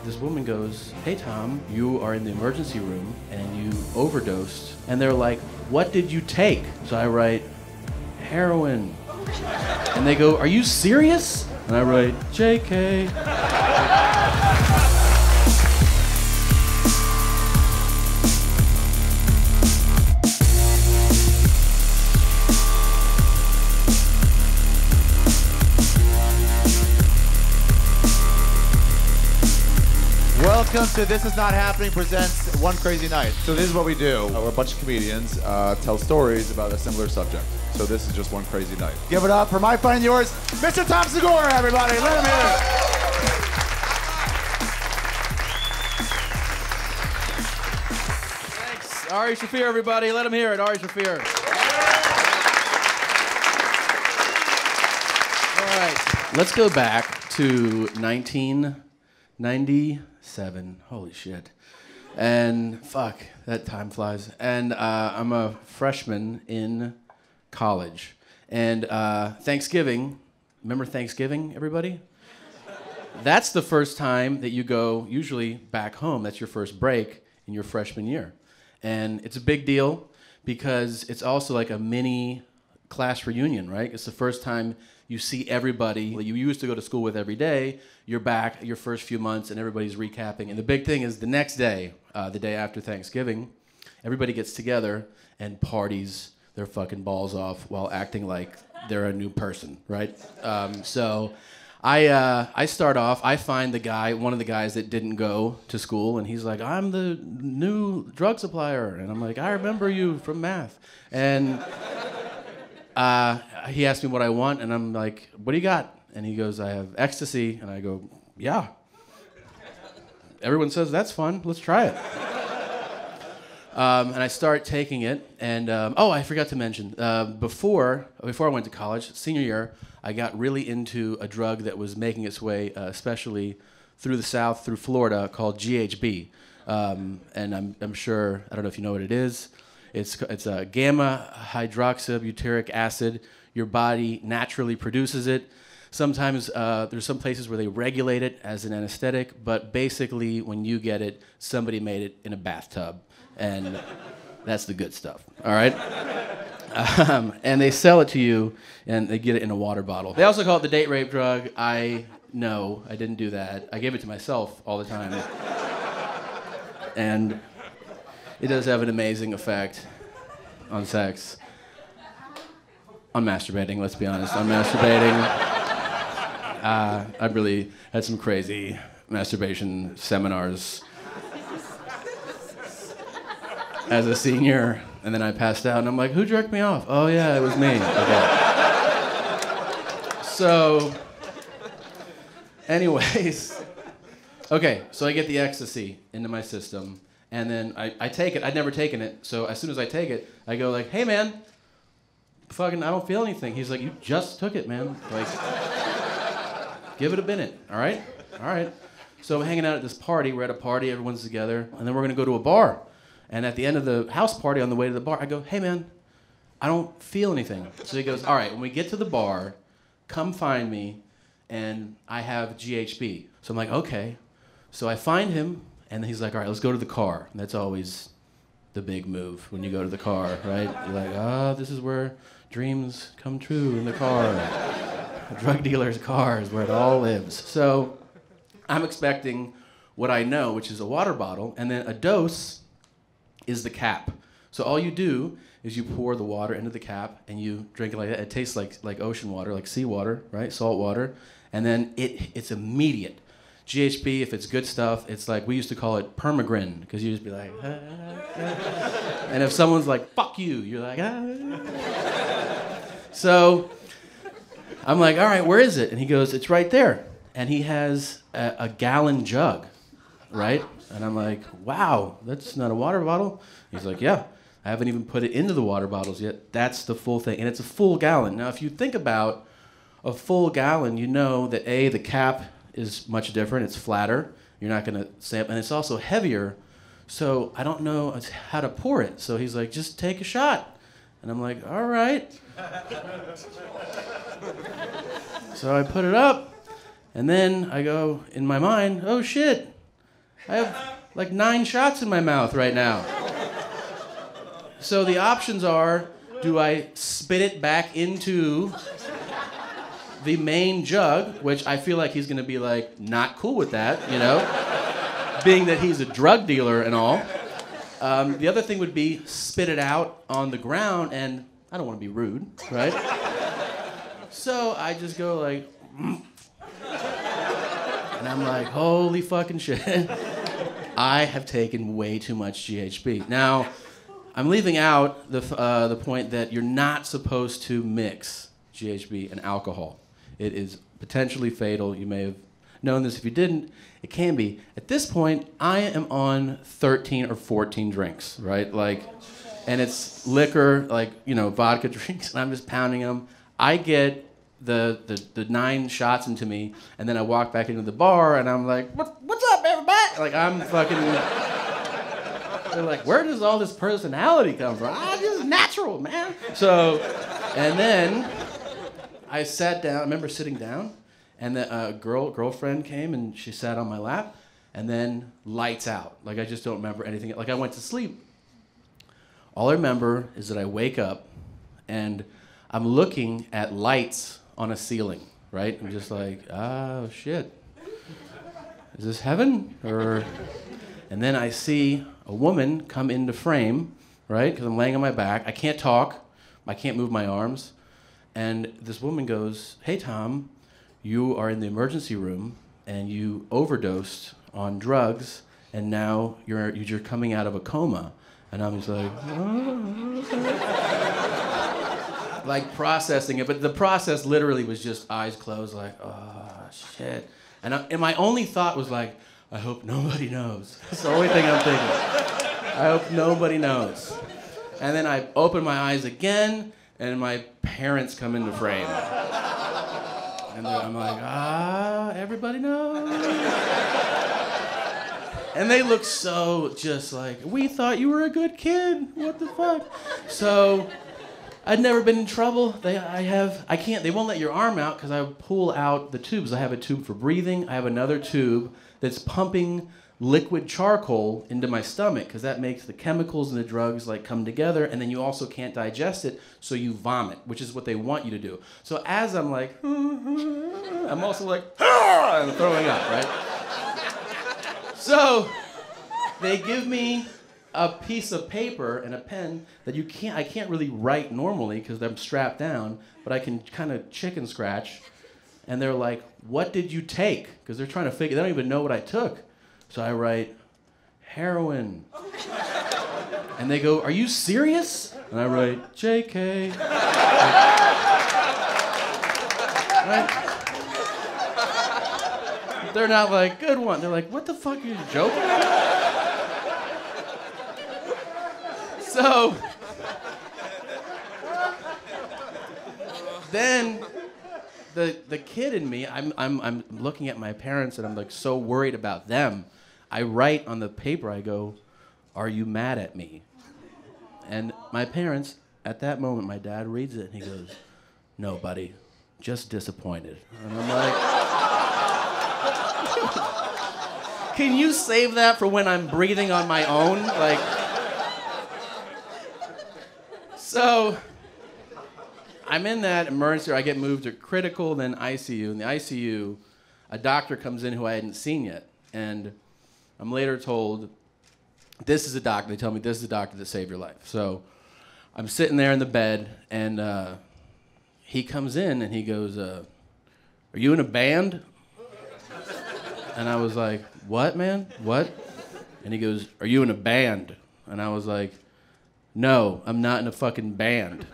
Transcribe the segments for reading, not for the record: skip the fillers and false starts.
this woman goes, "Hey Tom, you are in the emergency room and you overdosed." And they're like, "What did you take?" So I write, "Heroin." And they go, "Are you serious?" And I write, "JK." Welcome to This Is Not Happening presents One Crazy Night. So this is what we do. We're a bunch of comedians tell stories about a similar subject. So this is just one crazy night. Give it up for my fun and yours, Mr. Tom Segura, everybody. Let him hear it. Thanks. Ari Shaffir, everybody. Let him hear it. Ari Shaffir. All right. Let's go back to 1997. Holy shit. And fuck, that time flies. And I'm a freshman in college. And Thanksgiving, remember Thanksgiving, everybody? That's the first time that you go, usually back home. That's your first break in your freshman year. And it's a big deal because it's also like a mini class reunion, right? It's the first time you see everybody that you used to go to school with every day. You're back your first few months and everybody's recapping. And the big thing is the next day, the day after Thanksgiving, everybody gets together and parties their fucking balls off while acting like they're a new person, right? So I start off, I find one of the guys that didn't go to school, and he's like, "I'm the new drug supplier." And I'm like, "I remember you from math." And he asked me what I want, and I'm like, "What do you got?" And he goes, "I have ecstasy." And I go, "Yeah." Everyone says, "That's fun. Let's try it." And I start taking it. And, I forgot to mention, before I went to college, senior year, I got really into a drug that was making its way, especially through the South, through Florida, called GHB. And I'm sure, I don't know if you know what it is. It's a gamma hydroxybutyric acid. Your body naturally produces it. Sometimes there's some places where they regulate it as an anesthetic, but basically when you get it, somebody made it in a bathtub, and that's the good stuff, all right? And they sell it to you, and they get it in a water bottle. They also call it the date rape drug. No, I didn't do that. I gave it to myself all the time. And it does have an amazing effect on sex. On masturbating, let's be honest. On masturbating. I really had some crazy masturbation seminars as a senior, and then I passed out, and I'm like, "Who jerked me off?" "Oh yeah, it was me." Okay. So, anyways, okay, so I get the ecstasy into my system, and then I take it. I'd never taken it, so as soon as I take it, I go like, "Hey man, fucking, I don't feel anything." He's like, "You just took it, man. Like, give it a minute, all right? All right." So I'm hanging out at this party. We're at a party, everyone's together, and then we're gonna go to a bar. And at the end of the house party, on the way to the bar, I go, "Hey man, I don't feel anything." So he goes, "All right, when we get to the bar, come find me, and I have GHB." So I'm like, "Okay." So I find him, and he's like, "All right, let's go to the car." And that's always the big move when you go to the car, right? You're like, this is where dreams come true, in the car. A drug dealer's car is where it all lives. So I'm expecting what I know, which is a water bottle, and then a dose is the cap. So all you do is you pour the water into the cap and you drink it like that. It tastes like ocean water, like seawater, right? Salt water. And then it's immediate. GHB, if it's good stuff, it's like, we used to call it permagrin, because you just be like, and if someone's like, "Fuck you," you're like, So I'm like, "All right, where is it?" And he goes, "It's right there." And he has a gallon jug, right? And I'm like, "Wow, that's not a water bottle?" He's like, "Yeah, I haven't even put it into the water bottles yet. That's the full thing." And it's a full gallon. Now, if you think about a full gallon, you know that the cap is much different. It's flatter. You're not going to sample. And it's also heavier. So I don't know how to pour it. So he's like, "Just take a shot." And I'm like, "All right." So I put it up. And then I go, in my mind, "Oh shit, I have like 9 shots in my mouth right now. So the options are, do I spit it back into the main jug, which I feel like he's gonna be like, not cool with that, you know, being that he's a drug dealer and all. The other thing would be spit it out on the ground, and I don't want to be rude, right? So I just go like, and I'm like, holy fucking shit. I have taken way too much GHB. Now, I'm leaving out the point that you're not supposed to mix GHB and alcohol. It is potentially fatal. You may have known this if you didn't. It can be. At this point, I am on 13 or 14 drinks, right? Like, and it's liquor, like, you know, vodka drinks, and I'm just pounding them. I get the 9 shots into me, and then I walk back into the bar, and I'm like, what's up, everybody? Like, I'm fucking... They're like, where does all this personality come from? This is natural, man. So, and then I sat down. I remember sitting down, and the girlfriend came, and she sat on my lap, and then lights out. Like, I just don't remember anything. Like, I went to sleep. All I remember is that I wake up, and I'm looking at lights on a ceiling, right? I'm just like, oh, shit. Is this heaven? And then I see a woman come into frame, right? Because I'm laying on my back. I can't talk. I can't move my arms. And this woman goes, hey, Tom, you are in the emergency room, and you overdosed on drugs, and now you're coming out of a coma. And I'm just like, like processing it. But the process literally was just eyes closed, like, oh, shit. And my only thought was like, I hope nobody knows. That's the only thing I'm thinking. I hope nobody knows. And then I open my eyes again, and my parents come into frame. And then I'm like, everybody knows. And they look so just like, we thought you were a good kid. What the fuck? So I'd never been in trouble. They won't let your arm out because I pull out the tubes. I have a tube for breathing. I have another tube that's pumping liquid charcoal into my stomach because that makes the chemicals and the drugs like come together, and then you also can't digest it, so you vomit, which is what they want you to do. So as I'm like, I'm also like, I'm throwing up, right? So they give me a piece of paper and a pen that I can't really write normally because I'm strapped down, but I can kind of chicken scratch. And they're like, what did you take? Because they're trying to figure, they don't even know what I took. So I write, heroin. And they go, are you serious? And I write, JK. Right? They're not like, good one. They're like, what the fuck, are you joking? So, then the kid in me, I'm looking at my parents and I'm like so worried about them. I write on the paper, I go, are you mad at me? And my parents, at that moment, my dad reads it and he goes, no, buddy, just disappointed. And I'm like, can you save that for when I'm breathing on my own? Like, so I'm in that emergency, I get moved to critical, then ICU. In the ICU, a doctor comes in who I hadn't seen yet. And I'm later told, this is a doctor. They tell me this is a doctor that saved your life. So I'm sitting there in the bed, and he comes in, and he goes, are you in a band? And I was like, what, man? What? And he goes, are you in a band? And I was like, no, I'm not in a fucking band.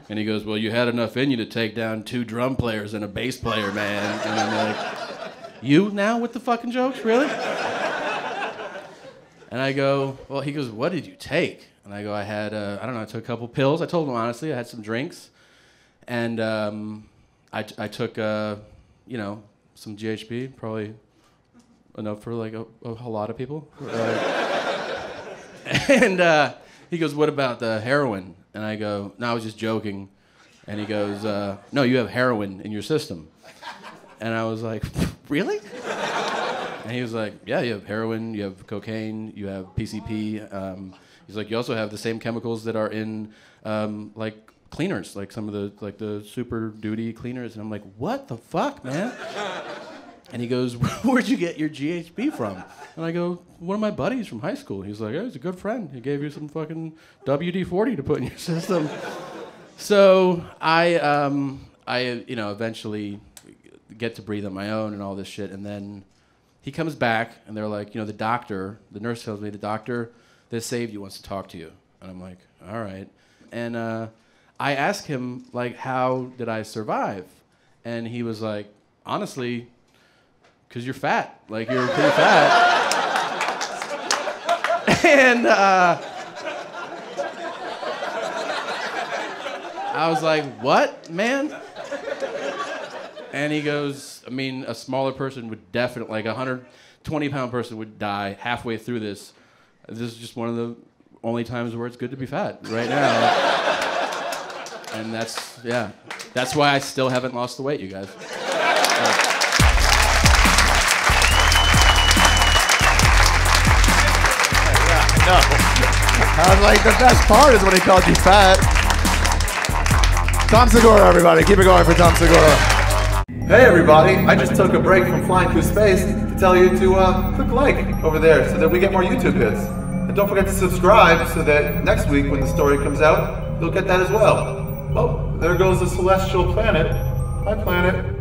And he goes, well, you had enough in you to take down 2 drum players and a bass player, man. And I'm like, you now with the fucking jokes, really? And I go, well, he goes, what did you take? And I go, I had, I don't know, I took a couple pills. I told him honestly, I had some drinks. And I took, you know, some GHB, probably enough for like a lot of people. And he goes, what about the heroin? And I go, no, I was just joking. And he goes, no, you have heroin in your system. And I was like, really? And he was like, yeah, you have heroin, you have cocaine, you have PCP. He's like, you also have the same chemicals that are in like cleaners, like some of the super duty cleaners. And I'm like, what the fuck, man? And he goes, where'd you get your GHB from? And I go, one of my buddies from high school. He's like, oh, he's a good friend. He gave you some fucking WD-40 to put in your system. So I eventually get to breathe on my own and all this shit. And then he comes back and they're like, the nurse tells me the doctor that saved you wants to talk to you. And I'm like, all right. And I asked him, like, how did I survive? And he was like, honestly, because you're fat. Like, you're pretty fat. And I was like, what, man? And he goes, I mean, a smaller person would definitely, like a 120-pound person would die halfway through this. This is just one of the only times where it's good to be fat, right now. And that's why I still haven't lost the weight, you guys. No. I was like, the best part is when he called you fat. Tom Segura, everybody. Keep it going for Tom Segura. Hey, everybody. I just took a break from flying through space to tell you to click like over there so that we get more YouTube hits. And don't forget to subscribe so that next week when the story comes out, you'll get that as well. Oh, there goes the celestial planet. Hi, planet.